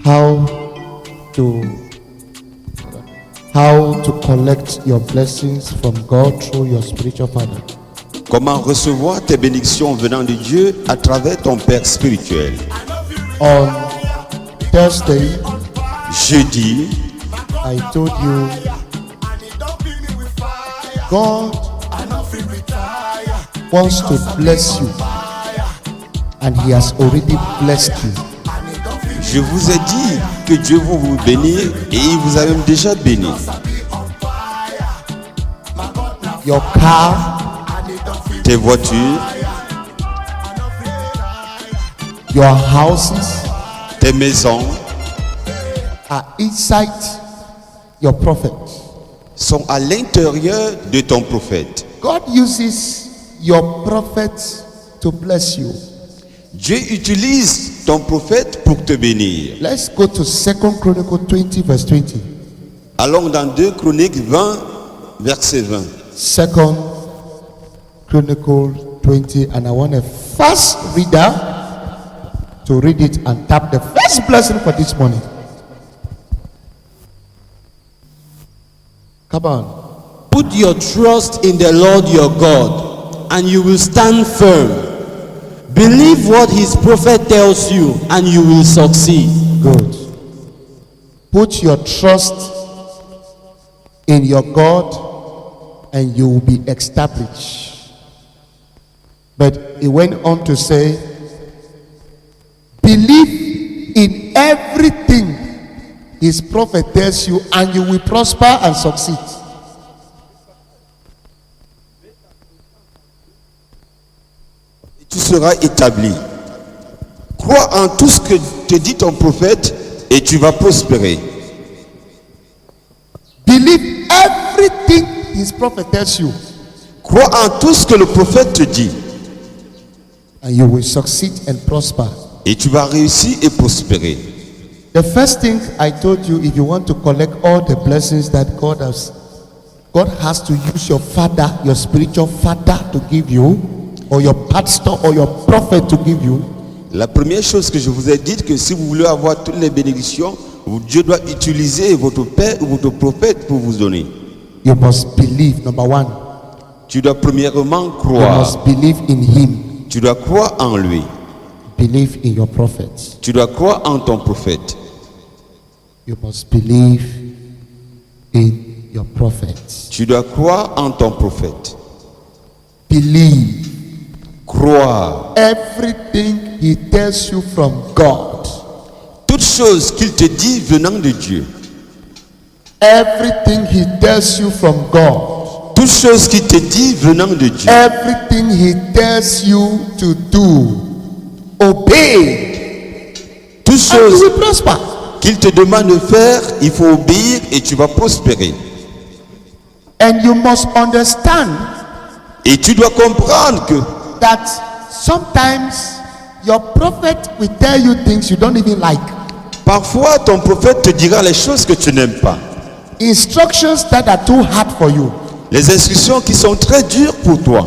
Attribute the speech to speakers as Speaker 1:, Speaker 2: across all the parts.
Speaker 1: how to collect your blessings from God through your spiritual father.
Speaker 2: Comment recevoir tes bénédictions venant de Dieu à travers ton Père spirituel.
Speaker 1: On Thursday,
Speaker 2: Jeudi,
Speaker 1: I told you God wants to bless you, and He has already blessed you.
Speaker 2: je vous ai dit que Dieu va vous bénir et il vous a même déjà béni.
Speaker 1: Your car,
Speaker 2: Tes voitures,
Speaker 1: your houses
Speaker 2: tes maisons
Speaker 1: are inside your prophet.
Speaker 2: sont à l'intérieur de ton prophète.
Speaker 1: God uses your prophet to bless you.
Speaker 2: Dieu utilise ton prophète pour te bénir.
Speaker 1: Let's go to 2 Chronicles 20 verse 20.
Speaker 2: Allons dans 2 Chroniques 20, verset 20.
Speaker 1: 2 Chronicles 20, and I want a fast reader to read it and tap the first blessing for this morning. Come on.
Speaker 3: Put your trust in the Lord your God, and you will stand firm. Believe what his prophet tells you, and you will succeed.
Speaker 1: Good. Put your trust in your God, and you will be established. But he went on to say, believe in everything his prophet tells you, and you will prosper and succeed.
Speaker 2: Tu seras établi. Crois en tout ce que te dit ton prophète et tu vas prospérer.
Speaker 1: Believe everything his prophet tells you,
Speaker 2: Crois en tout ce que le prophète te dit
Speaker 1: and you will succeed and prosper.
Speaker 2: et tu vas réussir et prospérer.
Speaker 1: The first thing I told you, if you want to collect all the blessings that God has to use your father, your spiritual father to give you, or your pastor or your prophet to give you.
Speaker 2: La première chose que je vous ai dit, que si vous voulez avoir toutes les bénédictions, Dieu doit utiliser votre père ou votre prophète pour vous donner.
Speaker 1: You must believe, number one.
Speaker 2: Tu dois premièrement
Speaker 1: You
Speaker 2: croire.
Speaker 1: must believe in him.
Speaker 2: Tu dois croire en lui.
Speaker 1: Believe in your prophet.
Speaker 2: Tu dois croire en ton prophète.
Speaker 1: You must believe in your prophet.
Speaker 2: Tu dois croire en ton prophète.
Speaker 1: Believe
Speaker 2: Croire.
Speaker 1: everything he tells you from God.
Speaker 2: Toute chose qu'il te dit venant de Dieu.
Speaker 1: Everything he tells you from God.
Speaker 2: Toute chose qu'il te dit venant de Dieu.
Speaker 1: Everything he tells you to do, obey,
Speaker 2: Toute
Speaker 1: and you
Speaker 2: chose
Speaker 1: will prosper.
Speaker 2: qu'il te demande de faire, il faut obéir et tu vas prospérer.
Speaker 1: And you must understand
Speaker 2: Et tu dois comprendre que
Speaker 1: that sometimes your prophet will tell you things you don't even like.
Speaker 2: parfois ton prophète te dira les choses que tu n'aimes pas.
Speaker 1: Instructions that are too hard for you.
Speaker 2: Les instructions qui sont très dures pour toi.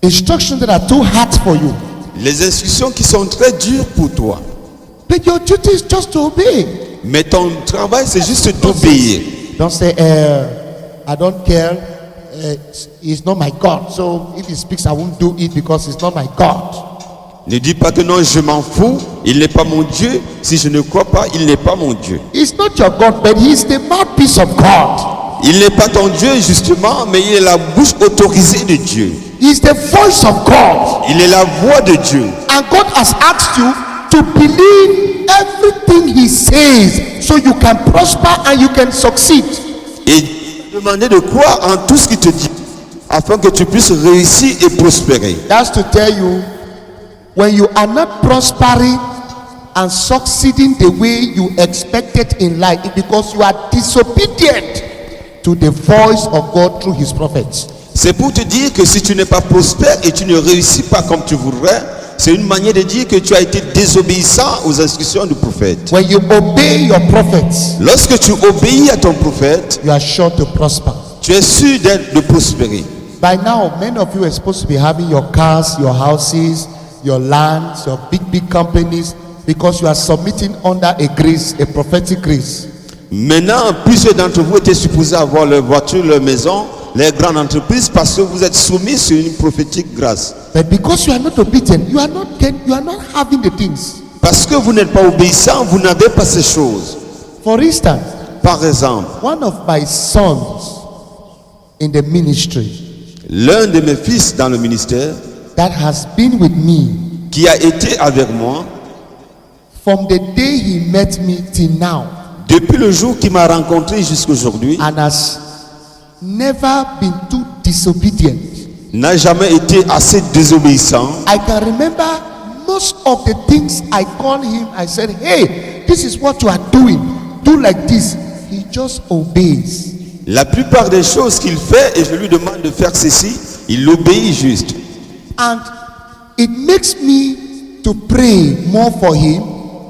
Speaker 1: Instructions that are too hard for you.
Speaker 2: Les instructions qui sont très dures pour toi.
Speaker 1: But your duty is just to obey.
Speaker 2: Mais ton travail, c'est juste d'obéir.
Speaker 1: Don't say, I don't care. He's not my God. So if he speaks, I won't do it because he's not my God.
Speaker 2: Ne dis pas que non, je m'en fous, il n'est pas mon Dieu. Si je ne crois pas, il n'est pas mon Dieu.
Speaker 1: He's not your God, but he's the mouthpiece of God.
Speaker 2: Il n'est pas ton Dieu, justement, mais il est la bouche autorisée de Dieu.
Speaker 1: He's the voice of God.
Speaker 2: Il est la voix de Dieu.
Speaker 1: And God has asked you to believe everything he says so you can prosper and you can succeed.
Speaker 2: Et demander de croire en tout ce qu'il te dit, afin que tu puisses réussir et prospérer.
Speaker 1: That's to tell you, when you are not prospering and succeeding the way you expected in life, it's because you are disobedient to the voice of God through his prophets.
Speaker 2: C'est pour te dire que si tu n'es pas prospère et tu ne réussis pas comme tu voudrais, c'est une manière de dire que tu as été désobéissant aux instructions du prophète.
Speaker 1: When you obey your prophets,
Speaker 2: Lorsque tu obéis à ton prophète,
Speaker 1: you are sure to prosper.
Speaker 2: tu es sûr de prospérer.
Speaker 1: By now, many of you are supposed to be having your cars, your houses, your lands, your big companies, because you are submitting under a grace, a prophetic grace.
Speaker 2: Maintenant, plusieurs d'entre vous étaient supposés avoir leur voiture, leur maison, les grandes entreprises, parce que vous êtes soumis sur une prophétique grâce.
Speaker 1: But because you are not obedient, you are not having the things.
Speaker 2: Parce que vous n'êtes pas obéissant, vous n'avez pas ces choses.
Speaker 1: For instance,
Speaker 2: Par exemple,
Speaker 1: one of my sons in the ministry
Speaker 2: l'un de mes fils dans le ministère
Speaker 1: that has been with me
Speaker 2: qui a été avec moi
Speaker 1: from the day he met me till now
Speaker 2: depuis le jour qu'il m'a rencontré jusqu'à aujourd'hui
Speaker 1: and has never been too disobedient.
Speaker 2: n'a jamais été assez désobéissant.
Speaker 1: I can remember most of the things I called him. I said, hey, this is what you are doing. Do like this. He just obeys.
Speaker 2: La plupart des choses qu'il fait, et je lui demande de faire ceci, il obéit juste.
Speaker 1: And it makes me to pray more for him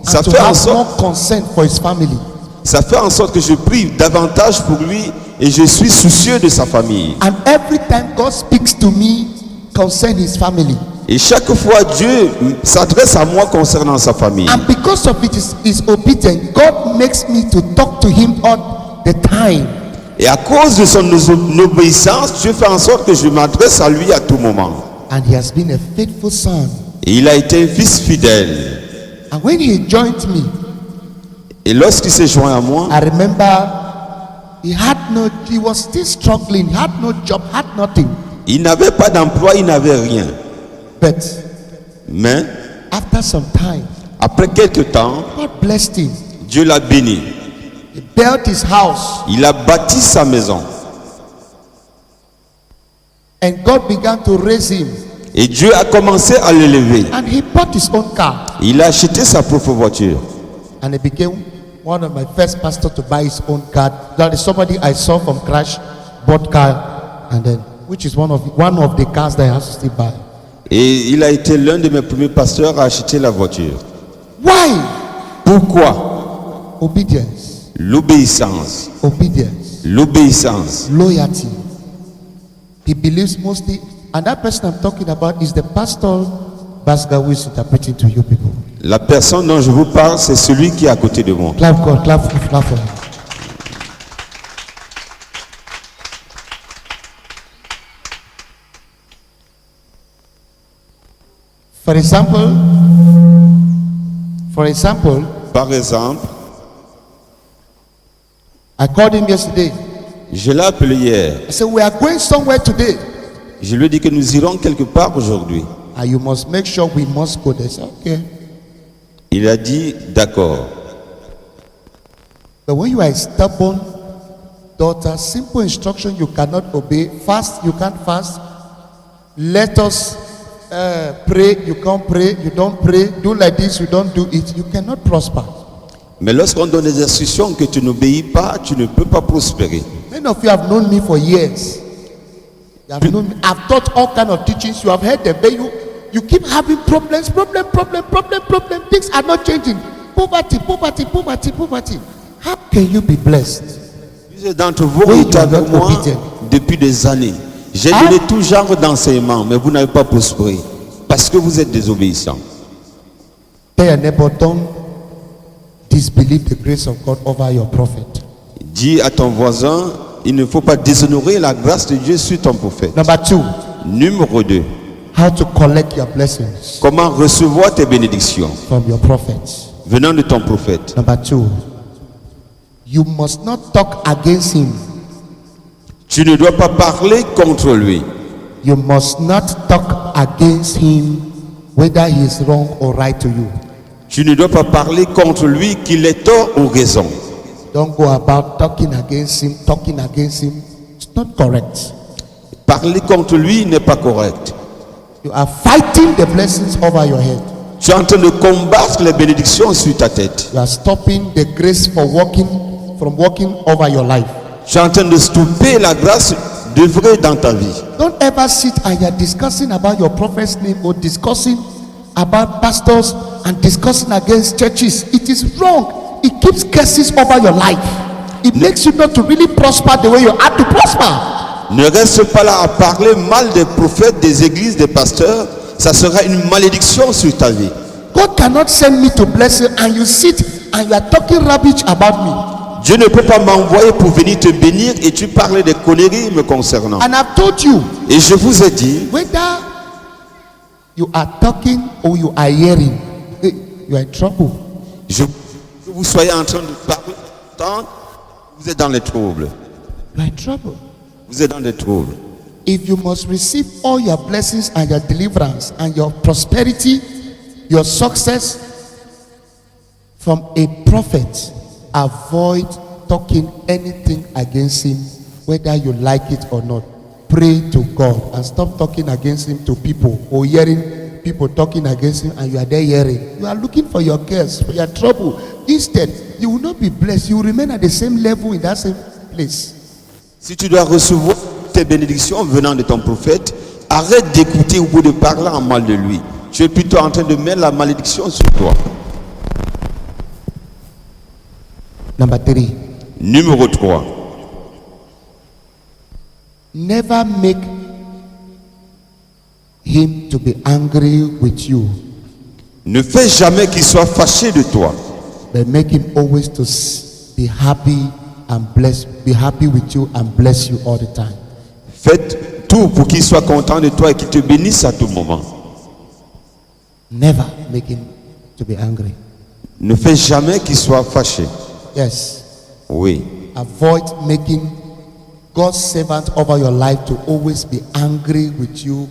Speaker 2: Ça
Speaker 1: and to
Speaker 2: fait en
Speaker 1: have
Speaker 2: sorte-
Speaker 1: more concern for his family.
Speaker 2: Ça fait en sorte que je prie davantage pour lui et je suis soucieux de sa famille.
Speaker 1: And every time God speaks to me concern his family.
Speaker 2: Et chaque fois Dieu s'adresse à moi concernant sa famille.
Speaker 1: And because of it is obedient, God makes me to talk to him all the time.
Speaker 2: Et à cause de son obéissance, Dieu fait en sorte que je m'adresse à lui à tout moment.
Speaker 1: And he has been a faithful son.
Speaker 2: Et il a été un fils fidèle.
Speaker 1: And when he joined me,
Speaker 2: Et lorsqu'il s'est joint à moi,
Speaker 1: I remember he was still struggling, had no job, had nothing.
Speaker 2: il n'avait pas d'emploi, il n'avait rien.
Speaker 1: But
Speaker 2: Mais
Speaker 1: after some time,
Speaker 2: après quelque temps,
Speaker 1: God blessed him.
Speaker 2: Dieu l'a béni.
Speaker 1: He built his house,
Speaker 2: Il a bâti sa maison.
Speaker 1: and God began to raise him.
Speaker 2: Et Dieu a commencé à l'élever.
Speaker 1: And he bought his own car.
Speaker 2: Il a acheté sa propre voiture.
Speaker 1: And he became one of my first pastors to buy his own car. That is somebody I saw from crash, bought car, and then which is one of the cars that I have to still buy.
Speaker 2: Et il a été l'un de mes premiers pasteurs à acheter la voiture.
Speaker 1: Why?
Speaker 2: Pourquoi?
Speaker 1: Obedience,
Speaker 2: L'obéissance.
Speaker 1: obedience,
Speaker 2: L'obéissance.
Speaker 1: loyalty. He believes mostly, and that person I'm talking about is the pastor Basga who is interpreting to you people.
Speaker 2: La personne dont je vous parle, c'est celui qui est à côté de moi.
Speaker 1: Clap God, clap for him. For example,
Speaker 2: Par exemple,
Speaker 1: I called him yesterday.
Speaker 2: je l'ai appelé hier.
Speaker 1: I said, we are going somewhere today.
Speaker 2: Je lui ai dit que nous irons quelque part aujourd'hui.
Speaker 1: And you must make sure we must go there. I said, okay.
Speaker 2: Il a dit d'accord.
Speaker 1: But when you are a stubborn daughter, simple instruction you cannot obey. Fast, you can't fast. Let us pray, you can't pray. You don't pray. Do like this, you don't do it. You cannot prosper.
Speaker 2: Mais lorsqu'on donne des instructions que tu n'obéis pas, tu ne peux pas prospérer.
Speaker 1: Many of you have known me for years. You have known me. I've taught all kind of teachings. You have heard them. But you keep having problems. Things are not changing. Poverty. How can you be blessed?
Speaker 2: Plusieurs d'entre vous
Speaker 1: Oui,
Speaker 2: étaient avec
Speaker 1: tu as
Speaker 2: moi
Speaker 1: obédience.
Speaker 2: depuis des années. J'ai
Speaker 1: Ah.
Speaker 2: donné tout genre d'enseignements, mais vous n'avez pas prospéré parce que vous êtes désobéissants.
Speaker 1: Tell your neighbor, don't disbelieve the grace of God over your prophet.
Speaker 2: Dis à ton voisin, il ne faut pas déshonorer la grâce de Dieu sur ton prophète.
Speaker 1: Number 2,
Speaker 2: Numéro 2,
Speaker 1: how to collect your blessings
Speaker 2: comment recevoir tes bénédictions
Speaker 1: from your prophets.
Speaker 2: venant de ton prophète.
Speaker 1: Number 2, you must not talk against him.
Speaker 2: Tu ne dois pas parler contre lui.
Speaker 1: You must not talk against him whether he is wrong or right to you.
Speaker 2: Tu ne dois pas parler contre lui qu'il est tort ou raison.
Speaker 1: Don't go about talking against him. It's not correct.
Speaker 2: Parler contre lui n'est pas correct.
Speaker 1: You are fighting the blessings over your head.
Speaker 2: Tu es en train de combattre les bénédictions sur ta tête.
Speaker 1: You are stopping the grace from walking over your life.
Speaker 2: Tu es en train de stopper la grâce d'œuvrer dans ta vie.
Speaker 1: Don't ever sit and you're discussing about your prophet's name or discussing about pastors and discussing against churches. It is wrong. It keeps curses over your life. It makes you not to really prosper the way you have to prosper.
Speaker 2: Ne reste pas là à parler mal des prophètes, des églises, des pasteurs. Ça sera une malédiction sur ta vie.
Speaker 1: God cannot send me to bless you and you sit and you are talking rubbish about me.
Speaker 2: Dieu ne peut pas m'envoyer pour venir te bénir et tu parles des conneries me concernant.
Speaker 1: And I've told you,
Speaker 2: Et je vous ai dit,
Speaker 1: whether you are talking or you are hearing, you are in trouble.
Speaker 2: que vous soyez en train de parler, d'entendre, vous êtes dans les troubles.
Speaker 1: You are in trouble.
Speaker 2: Vous êtes dans les troubles.
Speaker 1: If you must receive all your blessings and your deliverance and your prosperity, your success from a prophet, avoid talking anything against him, whether you like it or not. Pray to God and stop talking against him to people or hearing people talking against him and you are there hearing. You are looking for your curse, for your trouble. Instead, you will not be blessed. You will remain at the same level in that same place.
Speaker 2: Si tu dois recevoir tes bénédictions venant de ton prophète, arrête d'écouter ou de parler en mal de lui. Tu es plutôt en train de mettre la malédiction sur toi.
Speaker 1: Number 3.
Speaker 2: Numéro 3.
Speaker 1: Never make him to be angry with you,
Speaker 2: Ne fais jamais qu'il soit fâché de toi,
Speaker 1: but make him always to be happy and bless, be happy with you and bless you all the time.
Speaker 2: faites tout pour qu'il soit content de toi et qu'il te bénisse à tout moment.
Speaker 1: Never make him to be angry.
Speaker 2: Ne fais jamais qu'il soit fâché.
Speaker 1: Yes.
Speaker 2: Oui.
Speaker 1: Avoid making God's servant over your life to always be angry with you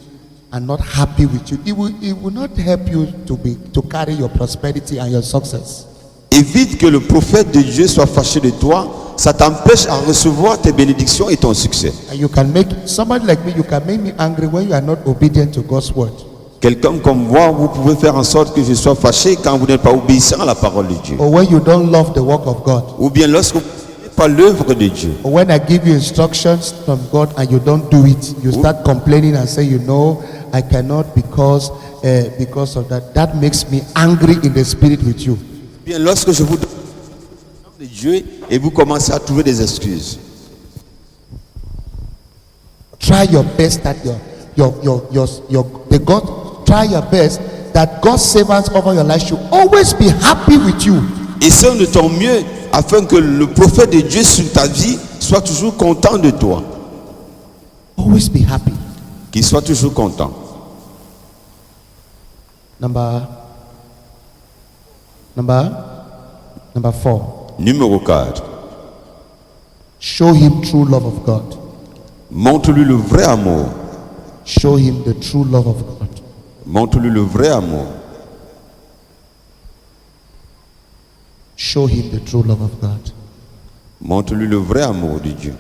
Speaker 1: and not happy with you. It will not help you to carry your prosperity and your success.
Speaker 2: Évite que le prophète de Dieu soit fâché de toi. Ça t'empêche à recevoir tes bénédictions et ton succès.
Speaker 1: And you can make somebody like me, you can make me angry when you are not obedient to God's word.
Speaker 2: Quelqu'un comme moi, vous pouvez faire en sorte que je sois fâché quand vous n'êtes pas obéissant à la parole de Dieu.
Speaker 1: Or when you don't love the work of God.
Speaker 2: Ou bien lorsque vous n'êtes pas l'œuvre de Dieu.
Speaker 1: Or when I give you instructions from God and you don't do it, you start complaining and say, you know, I cannot because of that. That makes me angry in the spirit with you.
Speaker 2: Ou bien lorsque je vous donne de Dieu et vous commencez à trouver des excuses.
Speaker 1: Try your best that try your best that God's servants over your life should always be happy with you.
Speaker 2: Essaie de ton mieux afin que le prophète de Dieu sur ta vie soit toujours content de toi.
Speaker 1: Always be happy.
Speaker 2: Qu'il soit toujours content.
Speaker 1: Number 4.
Speaker 2: Numéro 4.
Speaker 1: Show him true love of God.
Speaker 2: Montre-lui le vrai amour.
Speaker 1: Show him the true love of God.
Speaker 2: Montre-lui le vrai amour.
Speaker 1: Show him the true love of God.
Speaker 2: Montre-lui le vrai amour de Dieu.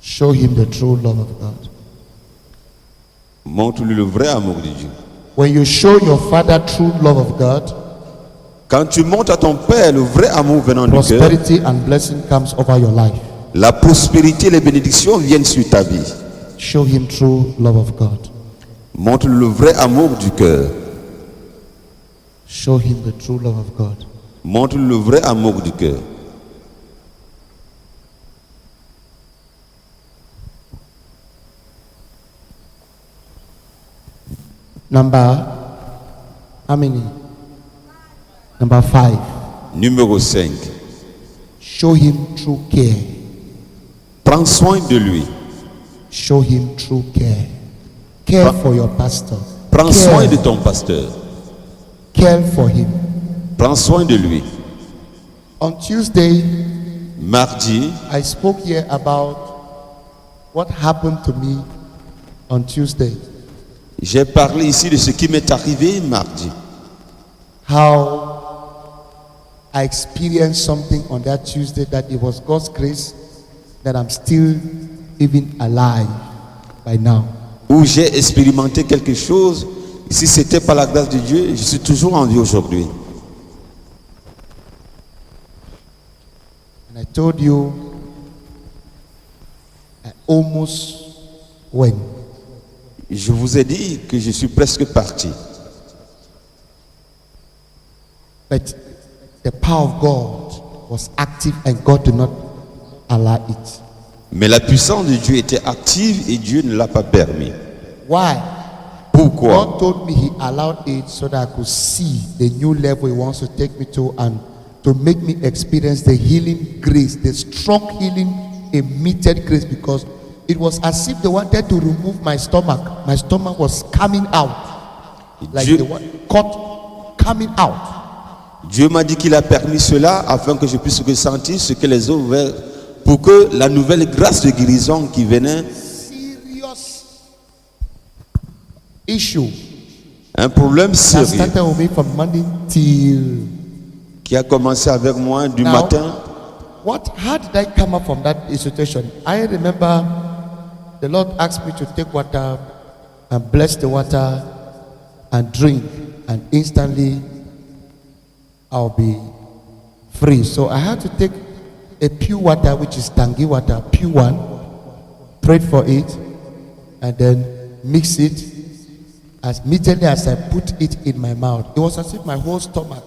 Speaker 1: Show him the true love of God.
Speaker 2: Montre-lui le vrai amour de Dieu.
Speaker 1: When you show your father true love of God,
Speaker 2: Quand tu montres à ton Père le vrai amour venant du cœur,
Speaker 1: prosperity and blessing comes over your life.
Speaker 2: la prospérité et les bénédictions viennent sur ta vie.
Speaker 1: Show him true love of God.
Speaker 2: Montre-lui le vrai amour du cœur.
Speaker 1: Show him the true love of God.
Speaker 2: Montre-lui le vrai amour du cœur.
Speaker 1: How many? Number 5.
Speaker 2: Numéro 5.
Speaker 1: Show him true care.
Speaker 2: Prends soin de lui.
Speaker 1: Show him true care. Care for your pastor.
Speaker 2: Prends
Speaker 1: Care.
Speaker 2: soin de ton pasteur.
Speaker 1: Care for him.
Speaker 2: Prends soin de lui.
Speaker 1: On Tuesday,
Speaker 2: Mardi,
Speaker 1: I spoke here about what happened to me on Tuesday.
Speaker 2: j'ai parlé ici de ce qui m'est arrivé mardi.
Speaker 1: How I experienced something on that Tuesday that it was God's grace that I'm still even alive by now.
Speaker 2: Où j'ai expérimenté quelque chose. Si c'était pas la grâce de Dieu, je suis toujours en vie aujourd'hui.
Speaker 1: And I told you, I almost went.
Speaker 2: Je vous ai dit que je suis presque parti.
Speaker 1: But the power of God was active and God did not allow it.
Speaker 2: Mais la puissance de Dieu était active et Dieu ne l'a pas permis.
Speaker 1: Why?
Speaker 2: Pourquoi?
Speaker 1: God told me He allowed it so that I could see the new level He wants to take me to, and to make me experience the healing grace, the strong healing, immediate grace, because it was as if they wanted to remove my stomach. My stomach was coming out, like
Speaker 2: Dieu-
Speaker 1: they were cut coming out.
Speaker 2: Dieu m'a dit qu'il a permis cela afin que je puisse ressentir ce que les autres, pour que la nouvelle grâce de guérison qui venait,
Speaker 1: Serious issue
Speaker 2: un problème
Speaker 1: that
Speaker 2: sérieux
Speaker 1: started with me from Monday till
Speaker 2: qui a commencé avec moi du
Speaker 1: now.
Speaker 2: matin.
Speaker 1: How did I come up from that situation? I remember the Lord asked me to take water and bless the water and drink, and instantly I'll be free. So I had to take a pure water, which is tangy water, pure one, prayed for it, and then mix it. As immediately as I put it in my mouth, it was as if my whole stomach,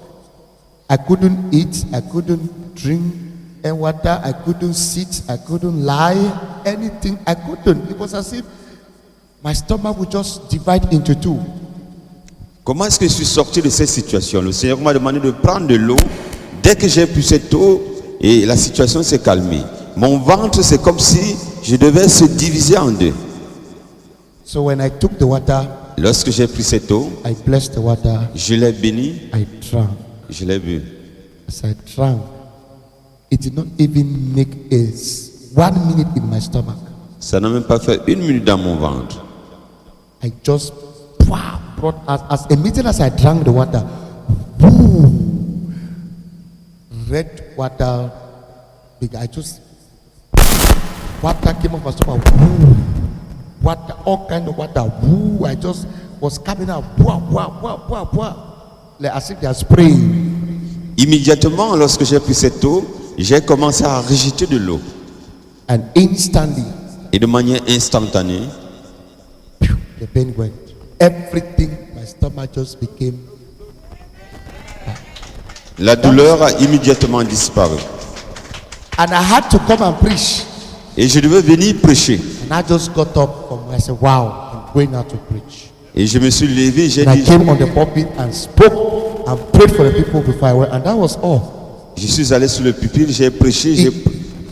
Speaker 1: I couldn't eat, I couldn't drink and water, I couldn't sit, I couldn't lie, anything, I couldn't. It was as if my stomach would just divide into two.
Speaker 2: Comment est-ce que je suis sorti de cette situation? Le Seigneur m'a demandé de prendre de l'eau. Dès que j'ai pris cette eau, et la situation s'est calmée. Mon ventre, c'est comme si je devais se diviser en deux.
Speaker 1: So when I took the water,
Speaker 2: Lorsque j'ai pris cette eau,
Speaker 1: I blessed the water,
Speaker 2: je l'ai béni,
Speaker 1: I drank.
Speaker 2: je l'ai bu.
Speaker 1: As I drank, it did not even make 1 minute in my stomach.
Speaker 2: Ça n'a même pas fait 1 minute dans mon ventre.
Speaker 1: I just brought as immediately as I drank the water, boom, red water. I just water came off my stomach. Woo, water, all kind of water. Woo, I just was coming out. Wah, wah, wah, wah, wah, like as if they are spraying.
Speaker 2: Immédiatement, lorsque j'ai pris cette eau, j'ai commencé à rejeter de l'eau.
Speaker 1: And instantly,
Speaker 2: Et de manière instantanée,
Speaker 1: the pain went. Everything, my stomach just became.
Speaker 2: la douleur a immédiatement disparu.
Speaker 1: And I had to come and preach.
Speaker 2: Et je devais venir prêcher.
Speaker 1: And I just got up from where I said, wow, I'm going out to preach.
Speaker 2: Et je me suis levé, j'ai
Speaker 1: And I
Speaker 2: dit,
Speaker 1: came on the pulpit and spoke and prayed for the people before I went. And that was all.
Speaker 2: je suis allé sur le pupitre, j'ai prêché,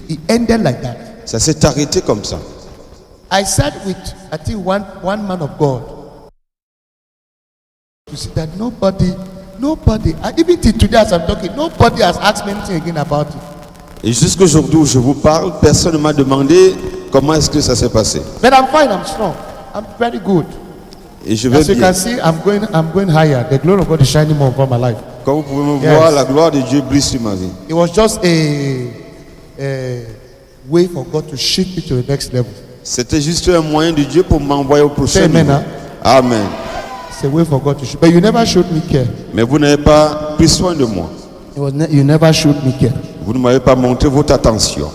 Speaker 1: It ended like that.
Speaker 2: ça s'est arrêté comme ça.
Speaker 1: I sat with, I think, one man of God. You see that nobody, even till today as I'm talking, nobody has asked me anything again about it.
Speaker 2: Et jusqu'aujourd'hui où je vous parle, personne ne m'a demandé comment est-ce que ça s'est passé.
Speaker 1: But I'm fine, I'm strong, I'm very good.
Speaker 2: Et je vais
Speaker 1: As you
Speaker 2: bien.
Speaker 1: can see, I'm going higher. The glory of God is shining more upon my life.
Speaker 2: Comme vous pouvez me
Speaker 1: Yes.
Speaker 2: voir, la gloire de Dieu brille sur ma vie.
Speaker 1: It was just a way for God to shift me to the next level.
Speaker 2: C'était juste un moyen de Dieu pour m'envoyer au prochain
Speaker 1: Say amen,
Speaker 2: niveau.
Speaker 1: huh?
Speaker 2: Amen.
Speaker 1: It's a way for God to shift. But you never showed me care.
Speaker 2: Mais vous n'avez pas pris soin de moi.
Speaker 1: You never showed me care.
Speaker 2: Vous ne m'avez pas montré votre attention.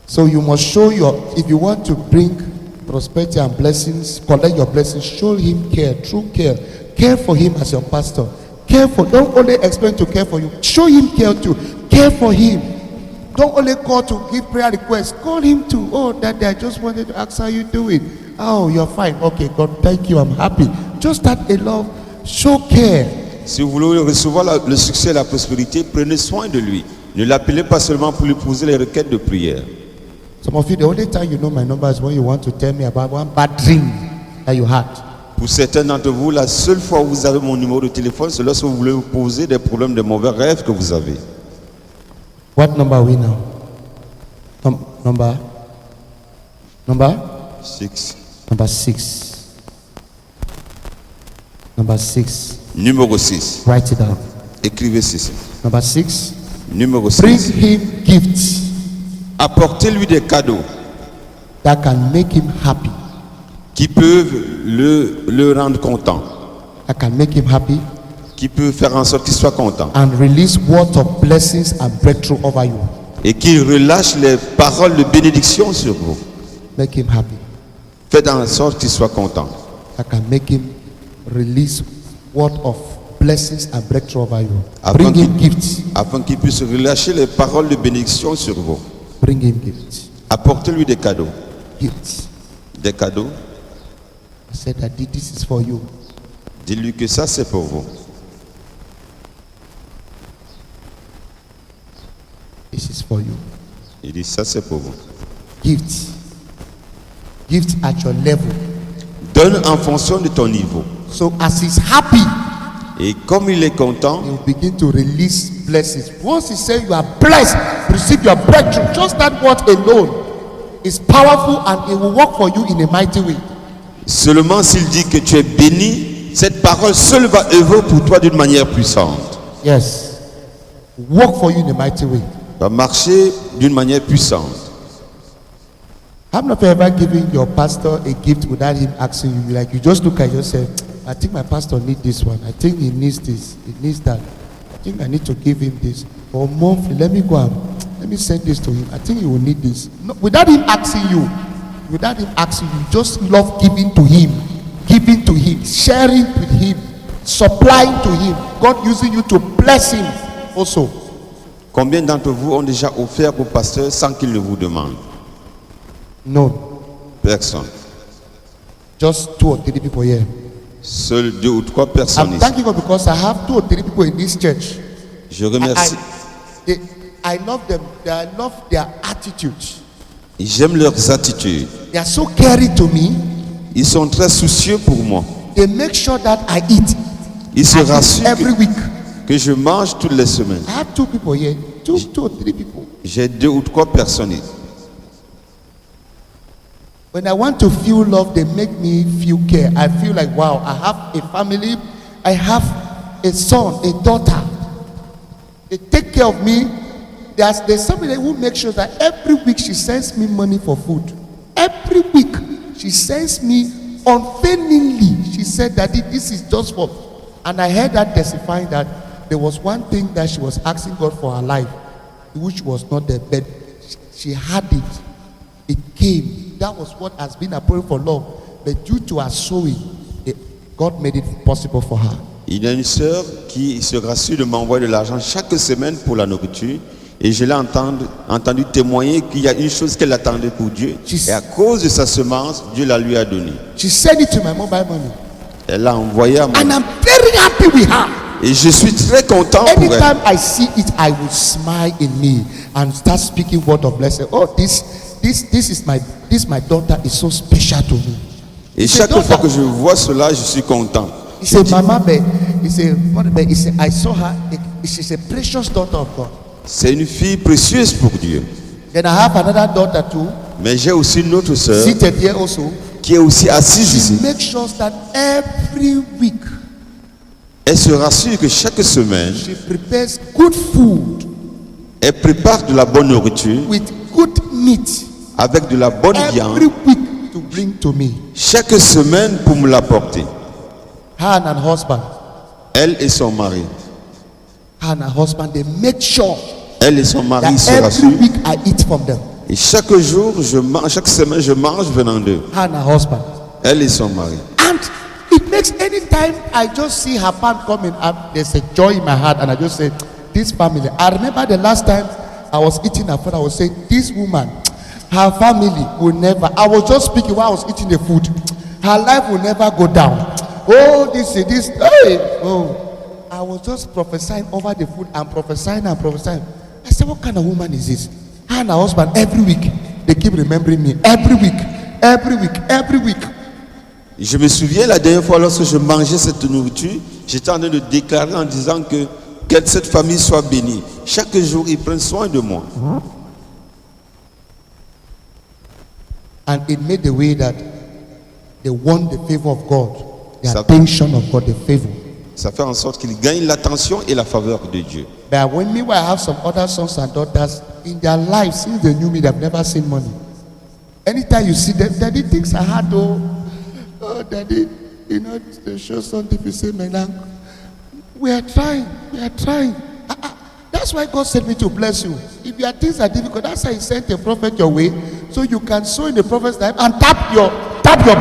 Speaker 1: So you must show if you want to bring prosperity and blessings, collect your blessings, show him care, true care. Care for him as your pastor. Don't only expect to care for you. Show him care too. Care for him. Don't only call to give prayer requests. Call him too. Oh, Daddy, I just wanted to ask how you doing. Oh, you're fine. Okay, God, thank you. I'm happy. Just that a love. Show care.
Speaker 2: Si vous voulez recevoir le succès et la prospérité, prenez soin de lui. Ne l'appelez pas seulement pour lui poser les requêtes de prière.
Speaker 1: Some of you, the only time you know my number is when you want to tell me about one bad dream that you had.
Speaker 2: Pour certains d'entre vous, la seule fois où vous avez mon numéro de téléphone, c'est lorsque vous voulez vous poser des problèmes de mauvais rêves que vous avez.
Speaker 1: What number are we now? Number
Speaker 2: 6.
Speaker 1: Number 6. Number 6.
Speaker 2: Numéro 6.
Speaker 1: Write it down.
Speaker 2: Écrivez ceci.
Speaker 1: Number 6.
Speaker 2: Numéro
Speaker 1: Bring
Speaker 2: 6.
Speaker 1: him gifts
Speaker 2: Apportez-lui des cadeaux
Speaker 1: that can make him happy.
Speaker 2: qui peuvent le rendre content,
Speaker 1: That can make him happy
Speaker 2: qui peuvent faire en sorte qu'il soit content
Speaker 1: and release words of blessings and breakthrough over you.
Speaker 2: et qu'il relâche les paroles de bénédiction sur vous.
Speaker 1: Make him happy.
Speaker 2: Faites en sorte qu'il soit content.
Speaker 1: That can make him release word of blessings and breakthrough over you.
Speaker 2: Afin
Speaker 1: Bring
Speaker 2: qu'il-
Speaker 1: him gifts.
Speaker 2: afin qu'il puisse relâcher les paroles de bénédiction sur vous.
Speaker 1: Bring him gifts.
Speaker 2: Apportez-lui des cadeaux.
Speaker 1: Gifts.
Speaker 2: Des cadeaux.
Speaker 1: I said, Daddy, this is for you.
Speaker 2: Dites-lui que ça, c'est pour vous.
Speaker 1: This is for you.
Speaker 2: Il dit, ça, c'est pour vous.
Speaker 1: Gifts. Gifts at your level.
Speaker 2: Donne en fonction de ton niveau.
Speaker 1: So as he's happy,
Speaker 2: Et comme il est content,
Speaker 1: he will begin to release blessings. Once he says you are blessed, receive your breakthrough. Just that word alone is powerful and it will work for you in a mighty way.
Speaker 2: seulement s'il dit que tu es béni, cette parole seule va œuvrer pour toi d'une manière puissante.
Speaker 1: Yes. Work for you in a mighty way.
Speaker 2: Va marcher d'une manière puissante.
Speaker 1: Have not ever given your pastor a gift without him asking you? Like you just look at yourself. I think my pastor needs this one. I think he needs this. He needs that. I think I need to give him this. For monthly, let me send this to him. I think he will need this. No, without him asking you, just love giving to him, sharing with him, supplying to him. God using you to bless him also.
Speaker 2: Combien d'entre vous ont déjà offert au pasteur sans qu'il ne vous demande?
Speaker 1: No,
Speaker 2: Personne.
Speaker 1: just 2 or 3 people here.
Speaker 2: Seuls 2 ou 3 personnes
Speaker 1: I'm
Speaker 2: ici.
Speaker 1: thanking God because I have 2 or 3 people in this church.
Speaker 2: Je remercie.
Speaker 1: I love them. I love their attitude.
Speaker 2: J'aime leurs attitudes.
Speaker 1: They are so caring to me.
Speaker 2: Ils sont très soucieux pour moi.
Speaker 1: They make sure that I eat.
Speaker 2: Ils se
Speaker 1: I eat
Speaker 2: rassurent
Speaker 1: every week.
Speaker 2: que je mange toutes les semaines.
Speaker 1: I have 2 people here. Two or 3 people.
Speaker 2: J'ai 2 ou 3 personnes ici.
Speaker 1: When I want to feel love, they make me feel care. I feel like, wow, I have a family. I have a son, a daughter. They take care of me. There's somebody who makes sure that every week she sends me money for food. Every week she sends me unfailingly. She said that this is just for. And I heard her testifying that there was one thing that she was asking God for her life, which was not there, but she had it. It came. That was what has been a prayer for long. But due to her sowing, God made it possible for her.
Speaker 2: Il y a une sœur qui se rassure de m'envoyer de l'argent chaque semaine pour la nourriture. Et je l'ai entendu témoigner qu'il y a une chose qu'elle attendait pour Dieu. Et à cause de sa semence, Dieu la lui a donnée.
Speaker 1: She sent it to my mobile money.
Speaker 2: Elle l'a envoyé à moi.
Speaker 1: And I'm very happy with her.
Speaker 2: Et je suis très content pour elle.
Speaker 1: Anytime I see it, I will smile in me and start speaking word of blessing. Oh, this my daughter is so special to me.
Speaker 2: Et chaque fois que je vois cela, je suis content.
Speaker 1: He said, Mama, he said, I saw her. She's a precious daughter of God.
Speaker 2: C'est une fille précieuse pour Dieu.
Speaker 1: Then I have another daughter too,
Speaker 2: Mais j'ai aussi une autre sœur
Speaker 1: seated here also.
Speaker 2: qui est aussi assise
Speaker 1: She
Speaker 2: ici.
Speaker 1: makes sure that every week
Speaker 2: Elle se rassure que chaque semaine,
Speaker 1: she prepares good food
Speaker 2: elle prépare de la bonne nourriture
Speaker 1: with good meat
Speaker 2: avec de la bonne
Speaker 1: every
Speaker 2: viande
Speaker 1: week to bring to me.
Speaker 2: chaque semaine pour me l'apporter.
Speaker 1: Her and her husband.
Speaker 2: Elle et son mari.
Speaker 1: Her and her husband, they make sure
Speaker 2: Elle et son mari
Speaker 1: that
Speaker 2: se
Speaker 1: every
Speaker 2: rassurent.
Speaker 1: week I eat from them.
Speaker 2: Et chaque jour, chaque semaine, je mange venant d'eux.
Speaker 1: Her and her husband.
Speaker 2: Elle et son mari.
Speaker 1: And it makes any time I just see her palm coming up, there's a joy in my heart, and I just say, this family. I remember the last time I was eating her food, I was saying, this woman, her family will never. I was just speaking while I was eating the food. Her life will never go down. Oh, this, hey, oh. I was just prophesying over the food and prophesying. I said, what kind of woman is this? Her and her husband, every week, they keep remembering me. Every week.
Speaker 2: Je me souviens la dernière fois lorsque je mangeais cette nourriture, j'étais en train de déclarer en disant que cette famille soit bénie. Chaque jour, ils prennent soin de moi.
Speaker 1: And it made the way that they want the favor of God, the
Speaker 2: Ça-
Speaker 1: attention of God, the favor.
Speaker 2: Ça fait en sorte qu'ils gagnent l'attention et la faveur de Dieu.
Speaker 1: But when I have some other sons and daughters in their lives, since they knew me, they've never seen money. Anytime you see them, Daddy thinks I had oh, Daddy, they show something. You say, man, we are trying. That's why God sent me to bless you. If your things are difficult, that's why He sent a prophet your way, so you can sow in the prophet's life and tap your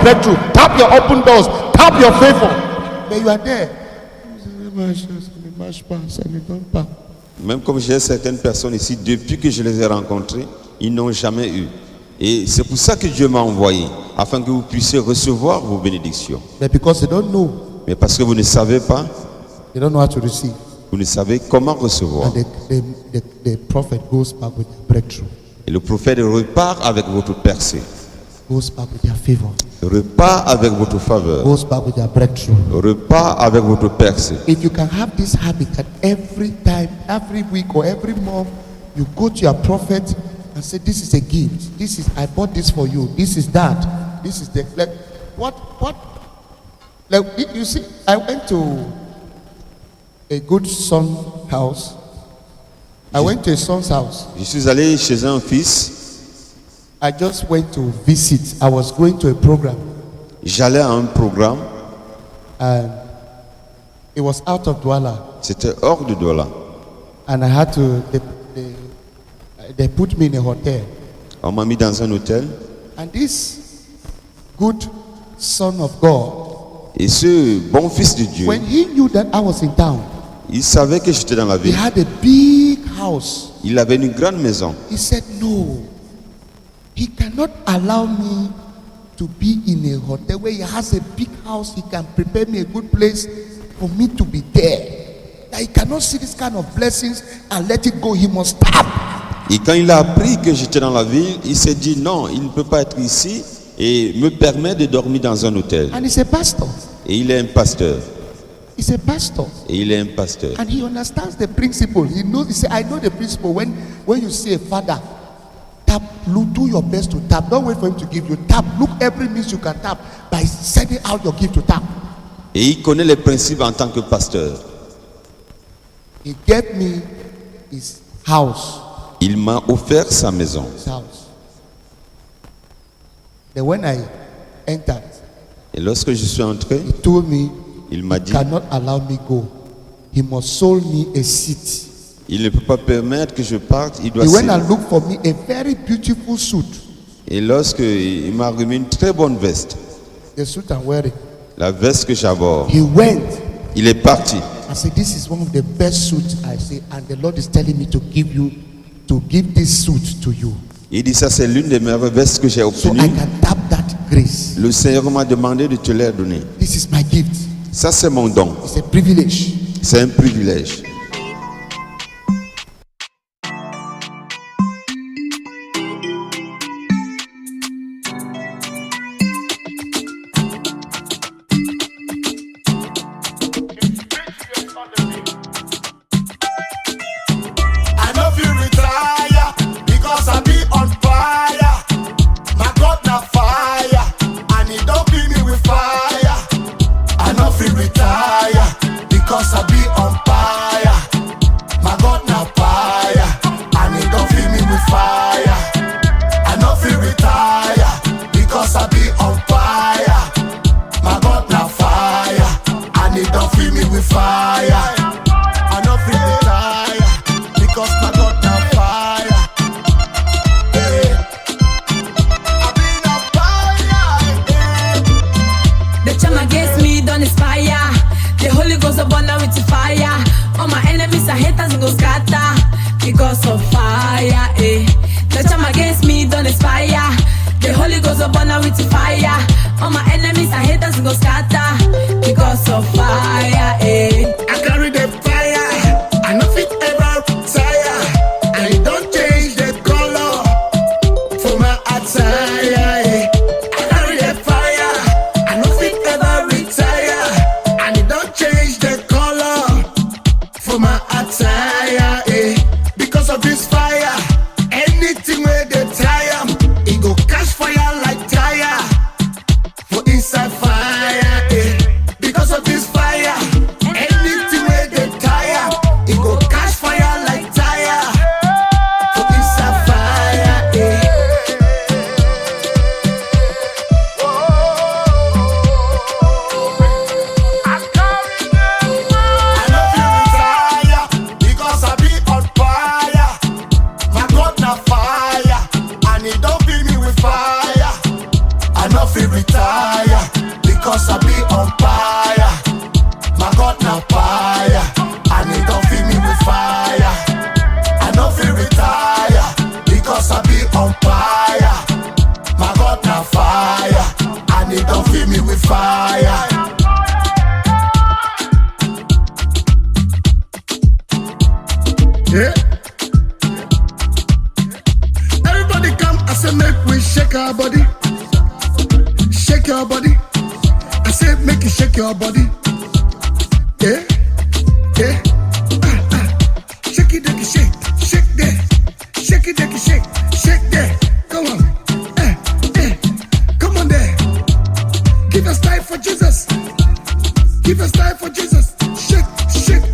Speaker 1: breakthrough, tap your open doors, tap your favor. But you are there.
Speaker 2: Même comme j'ai certaines personnes ici, depuis que je les ai rencontrées, ils n'ont jamais eu. Et c'est pour ça que Dieu m'a envoyé, afin que vous puissiez recevoir vos bénédictions.
Speaker 1: But because they don't know,
Speaker 2: Mais parce que vous ne savez pas,
Speaker 1: they don't know how to receive.
Speaker 2: vous ne savez comment recevoir.
Speaker 1: And the prophet goes back with their breakthrough,
Speaker 2: Et le prophète repart avec votre percée,
Speaker 1: goes back with their favor,
Speaker 2: repart avec votre faveur,
Speaker 1: goes back with their breakthrough.
Speaker 2: repart avec votre percée.
Speaker 1: If you can have this habit that every time, every week or every month, you go to your prophet and say, this is a gift. This is, I bought this for you. This is that. This is the, like, what, like, you see, I went to a good son house. I went to a son's house.
Speaker 2: Je suis allé chez un fils,
Speaker 1: I just went to visit. I was going to a program
Speaker 2: j'allais à un programme,
Speaker 1: and it was out of Douala.
Speaker 2: c'était hors de Douala.
Speaker 1: And I had to, they put me in a hotel.
Speaker 2: On m'a mis dans un hôtel,
Speaker 1: And this good son of God,
Speaker 2: et ce bon fils de Dieu,
Speaker 1: when he knew that I was in town,
Speaker 2: il savait que j'étais dans la
Speaker 1: he
Speaker 2: ville.
Speaker 1: had a big house.
Speaker 2: Il avait une grande maison.
Speaker 1: He said, no, he cannot allow me to be in a hotel where he has a big house. He can prepare me a good place for me to be there. That he cannot see this kind of blessings and let it go. He must stop.
Speaker 2: Et quand il a appris que j'étais dans la ville, il s'est dit non, il ne peut pas être ici et me permet de dormir dans un hôtel.
Speaker 1: And he's a pastor.
Speaker 2: Et il est un pasteur.
Speaker 1: He's a pastor.
Speaker 2: Et il est un pasteur.
Speaker 1: And he understands the principle. He knows. He said, I know the principle. When you see a father, tap, look, do your best to tap. Don't wait for him to give you. Tap. Look every means you can tap by sending out your gift to tap.
Speaker 2: Et il connaît les principes en tant que pasteur.
Speaker 1: He gave me his house.
Speaker 2: Il m'a offert sa maison.
Speaker 1: His house. Then when I entered,
Speaker 2: Et lorsque je suis entré,
Speaker 1: he told me
Speaker 2: il m'a
Speaker 1: he
Speaker 2: dit,
Speaker 1: cannot allow me go. He must sold me a seat.
Speaker 2: il ne peut pas permettre que je parte, il doit
Speaker 1: He went
Speaker 2: céder.
Speaker 1: and looked for me a very beautiful suit.
Speaker 2: Et lorsque il m'a remis une très bonne veste,
Speaker 1: The suit I'm wearing.
Speaker 2: la veste que j'aborde,
Speaker 1: He went.
Speaker 2: il est parti.
Speaker 1: I said, this is one of the best suits. I say, and the Lord is telling me to give this suit to you,
Speaker 2: Il dit ça c'est l'une des meilleures vestes que j'ai
Speaker 1: so
Speaker 2: obtenues.
Speaker 1: I can tap that grace.
Speaker 2: Le Seigneur m'a demandé de te les donner.
Speaker 1: This is my gift.
Speaker 2: Ça c'est mon don.
Speaker 1: It's a privilege.
Speaker 2: C'est un privilège.
Speaker 4: I know if you retire because I be on fire. My God na fire, and He don't kill me with fire. I know if you retire because I be on fire. My God na fire, and He don't kill me with fire. I know if you retire because I be on fire. My God na fire, and He don't kill me with fire. I know if you retire because my God na fire. Yeah. I been on fire. Yeah.
Speaker 5: The charm against me done inspire. The Holy Ghost upon now with the fire. All my enemies and haters go scatter because of fire. Eh. The charm against me done inspire. The Holy Ghost upon now with the fire. All my enemies and haters go scatter because of fire. Eh.
Speaker 4: I carry the fire. I know fit ever tire. I don't change the color for my attire. Eh. I carry the fire. I know fit ever retire. And it don't change the color for my attire. Eh. Because of this fire, anything where they tire, it go catch fire like tire. For inside fire, eh. Because of this fire, make we shake our body. Shake your body. I said make you shake your body. Yeah, yeah. Shake it, like shake, shake there. Shake it, like shake, shake there. Come on, come on there. Give us time for Jesus. Give us time for Jesus. Shake, shake.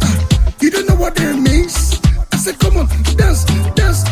Speaker 4: You don't know what that means. I said, come on, dance, dance.